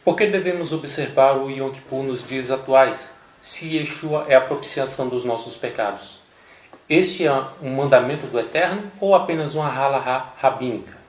Por que devemos observar o Yom Kippur nos dias atuais, se Yeshua é a propiciação dos nossos pecados? Este é um mandamento do Eterno ou apenas uma halahá rabínica?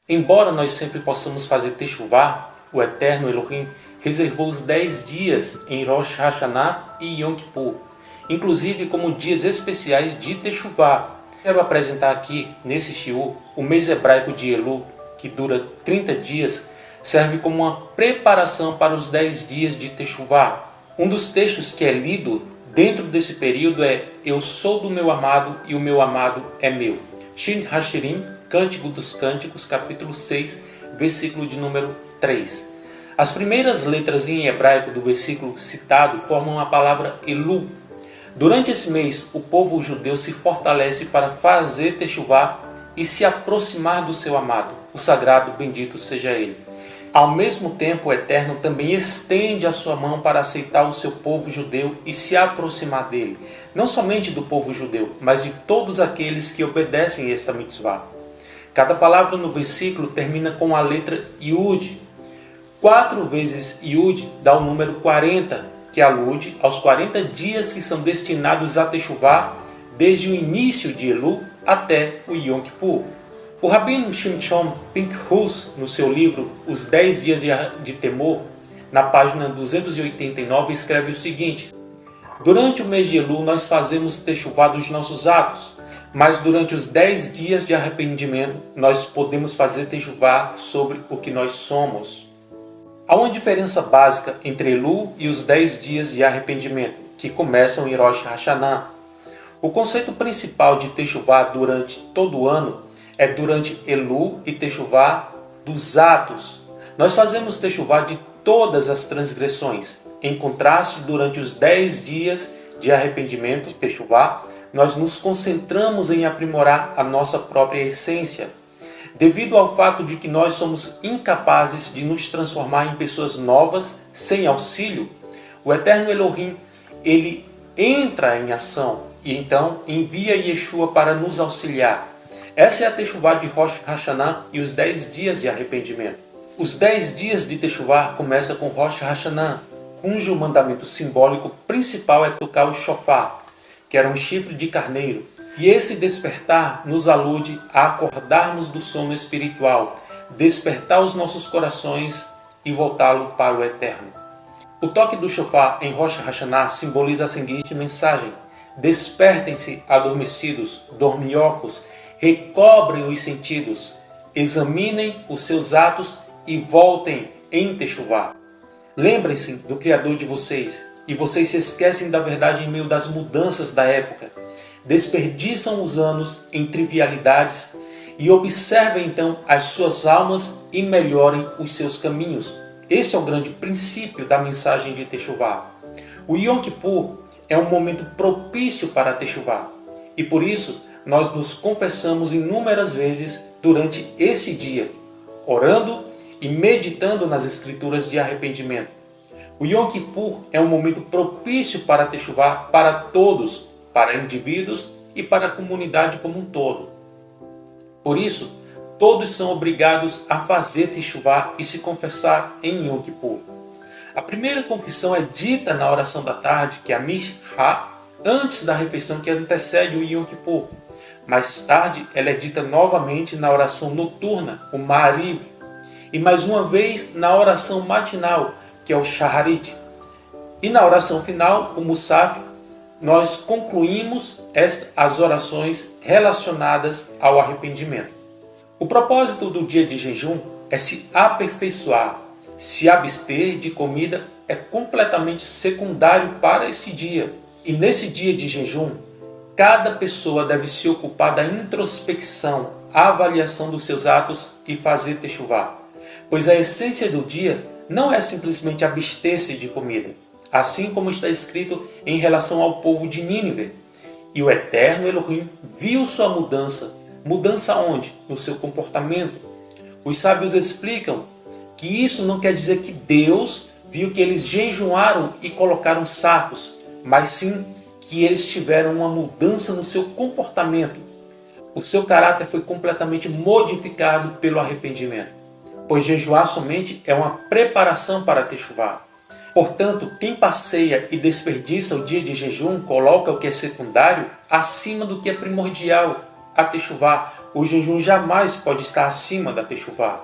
Embora nós sempre possamos fazer techuvá, o Eterno Elohim reservou os 10 dias em Rosh Hashanah e Yom Kippur, inclusive como dias especiais de techuvá. Quero apresentar aqui, nesse shiur, o mês hebraico de Elul, que dura 30 dias, serve como uma preparação para os 10 dias de techuvá. Um dos textos que é lido dentro desse período é Eu sou do meu amado e o meu amado é meu. Shin Hashirim, Cântico dos Cânticos, capítulo 6, versículo de número 3. As primeiras letras em hebraico do versículo citado formam a palavra Elul. Durante esse mês, o povo judeu se fortalece para fazer techuvá e se aproximar do seu amado, o sagrado, bendito seja ele. Ao mesmo tempo, o Eterno também estende a sua mão para aceitar o seu povo judeu e se aproximar dele, não somente do povo judeu, mas de todos aqueles que obedecem esta mitzvah. Cada palavra no versículo termina com a letra Yud. 4 vezes Yud dá o número 40, que alude aos 40 dias que são destinados a techuvá, desde o início de Elul até o Yom Kippur. O Rabino Shimshon Pinchas, no seu livro Os 10 Dias de Temor, na página 289, escreve o seguinte: durante o mês de Elul nós fazemos techuvá dos nossos atos, mas durante os 10 dias de arrependimento nós podemos fazer techuvá sobre o que nós somos. Há uma diferença básica entre Elul e os 10 dias de arrependimento, que começam em Rosh Hashanah. O conceito principal de techuvá durante todo o ano é durante Elul e techuvá dos atos. Nós fazemos techuvá de todas as transgressões. Em contraste, durante os 10 dias de arrependimento, techuvá, nós nos concentramos em aprimorar a nossa própria essência. Devido ao fato de que nós somos incapazes de nos transformar em pessoas novas, sem auxílio, o Eterno Elohim, ele entra em ação e então envia Yeshua para nos auxiliar. Essa é a techuvá de Rosh Hashanah e os 10 dias de arrependimento. Os 10 dias de techuvá começam com Rosh Hashanah, cujo mandamento simbólico principal é tocar o shofar, que era um chifre de carneiro. E esse despertar nos alude a acordarmos do sono espiritual, despertar os nossos corações e voltá-lo para o Eterno. O toque do shofar em Rosh Hashanah simboliza a seguinte mensagem: despertem-se adormecidos, dorminhocos, recobrem os sentidos, examinem os seus atos e voltem em techuvá. Lembrem-se do Criador de vocês, e vocês se esquecem da verdade em meio das mudanças da época. Desperdiçam os anos em trivialidades e observem então as suas almas e melhorem os seus caminhos. Esse é o grande princípio da mensagem de techuvá. O Yom Kippur é um momento propício para a techuvá, e por isso nós nos confessamos inúmeras vezes durante esse dia, orando e meditando nas escrituras de arrependimento. O Yom Kippur é um momento propício para a techuvá para todos, para indivíduos e para a comunidade como um todo. Por isso, todos são obrigados a fazer techuvá e se confessar em Yom Kippur. A primeira confissão é dita na oração da tarde, que é a Mishá, antes da refeição que antecede o Yom Kippur. Mais tarde, ela é dita novamente na oração noturna, o Ma'ariv, e mais uma vez na oração matinal, que é o Shaharit. E na oração final, o Musaf, nós concluímos as orações relacionadas ao arrependimento. O propósito do dia de jejum é se aperfeiçoar. Se abster de comida é completamente secundário para esse dia. E nesse dia de jejum, cada pessoa deve se ocupar da introspecção, avaliação dos seus atos e fazer techuvá. Pois a essência do dia não é simplesmente abster-se de comida, assim como está escrito em relação ao povo de Nínive. E o Eterno Elohim viu sua mudança, Mudança onde? No seu comportamento. Os sábios explicam que isso não quer dizer que Deus viu que eles jejuaram e colocaram sacos, mas sim que eles tiveram uma mudança no seu comportamento. O seu caráter foi completamente modificado pelo arrependimento, pois jejuar somente é uma preparação para Techuvá. Portanto, quem passeia e desperdiça o dia de jejum coloca o que é secundário acima do que é primordial, a Techuvá. O jejum jamais pode estar acima da Techuvá.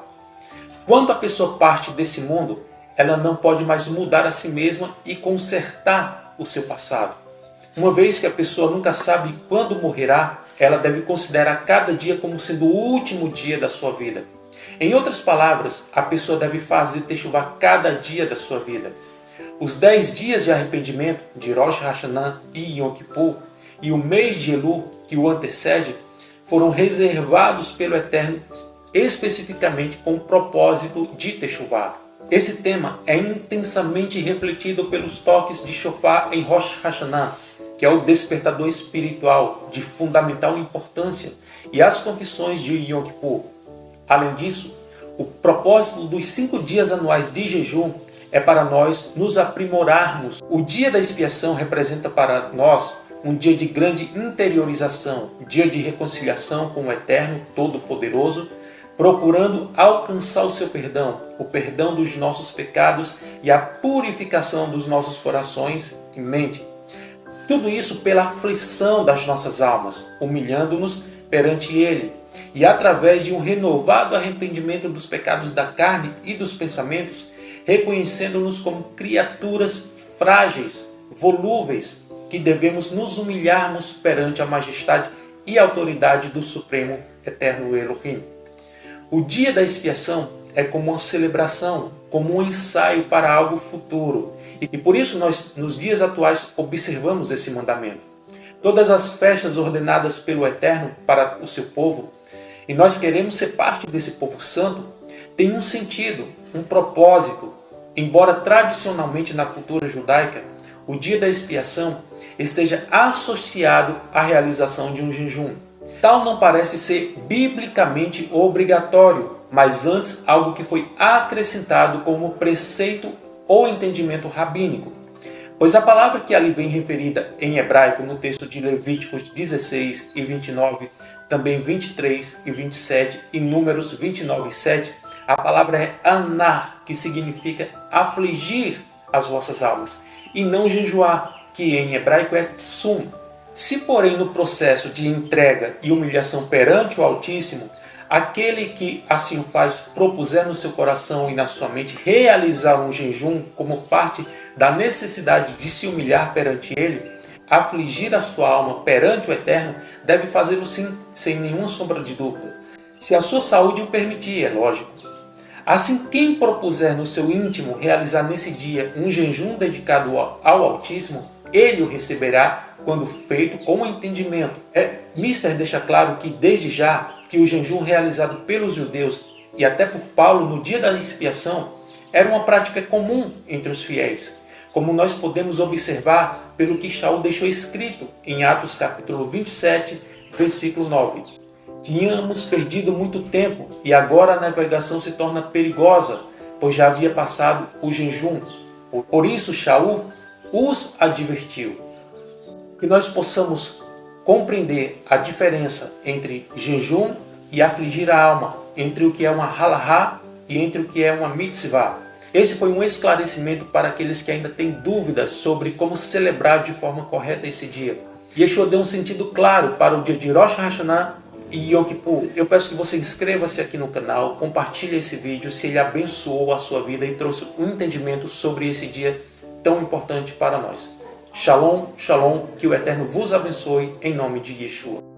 Quando a pessoa parte desse mundo, ela não pode mais mudar a si mesma e consertar o seu passado. Uma vez que a pessoa nunca sabe quando morrerá, ela deve considerar cada dia como sendo o último dia da sua vida. Em outras palavras, a pessoa deve fazer Techuvá cada dia da sua vida. Os 10 dias de arrependimento de Rosh Hashanah e Yom Kippur e o mês de Elul, que o antecede, foram reservados pelo Eterno especificamente com o propósito de Techuvá. Esse tema é intensamente refletido pelos toques de shofar em Rosh Hashanah, que é o despertador espiritual de fundamental importância, e as confissões de Yom Kippur. Além disso, o propósito dos 5 dias anuais de jejum é para nós nos aprimorarmos. O dia da expiação representa para nós um dia de grande interiorização, dia de reconciliação com o Eterno Todo-Poderoso, procurando alcançar o seu perdão, o perdão dos nossos pecados e a purificação dos nossos corações e mente. Tudo isso pela aflição das nossas almas, humilhando-nos perante Ele, e através de um renovado arrependimento dos pecados da carne e dos pensamentos, reconhecendo-nos como criaturas frágeis, volúveis, que devemos nos humilharmos perante a majestade e autoridade do Supremo Eterno Elohim. O dia da expiação é como uma celebração, como um ensaio para algo futuro. E por isso nós, nos dias atuais, observamos esse mandamento. Todas as festas ordenadas pelo Eterno para o seu povo, e nós queremos ser parte desse povo santo, têm um sentido, um propósito. Embora tradicionalmente na cultura judaica, o dia da expiação esteja associado à realização de um jejum. Tal não parece ser biblicamente obrigatório, mas antes algo que foi acrescentado como preceito ou entendimento rabínico. Pois a palavra que ali vem referida em hebraico no texto de Levíticos 16 e 29, também 23 e 27 e Números 29 e 7, a palavra é anar, que significa afligir as vossas almas, e não jejuar, que em hebraico é tsum. Se, porém, no processo de entrega e humilhação perante o Altíssimo, aquele que assim o faz propuser no seu coração e na sua mente realizar um jejum como parte da necessidade de se humilhar perante Ele, afligir a sua alma perante o Eterno, deve fazê-lo sim, sem nenhuma sombra de dúvida. Se a sua saúde o permitir, é lógico. Assim, quem propuser no seu íntimo realizar nesse dia um jejum dedicado ao Altíssimo, ele o receberá quando feito com entendimento. Mister deixa claro que desde já que o jejum realizado pelos judeus e até por Paulo no dia da expiação era uma prática comum entre os fiéis, como nós podemos observar pelo que Shaul deixou escrito em Atos capítulo 27, versículo 9. Tínhamos perdido muito tempo e agora a navegação se torna perigosa, pois já havia passado o jejum. Por isso Shaul os advertiu. Que nós possamos compreender a diferença entre jejum e afligir a alma, entre o que é uma halahá e entre o que é uma mitzvah. Esse foi um esclarecimento para aqueles que ainda têm dúvidas sobre como celebrar de forma correta esse dia. Yeshua deu um sentido claro para o dia de Rosh Hashanah e Yom Kippur. Eu peço que você inscreva-se aqui no canal, compartilhe esse vídeo se ele abençoou a sua vida e trouxe um entendimento sobre esse dia tão importante para nós. Shalom, shalom, que o Eterno vos abençoe em nome de Yeshua.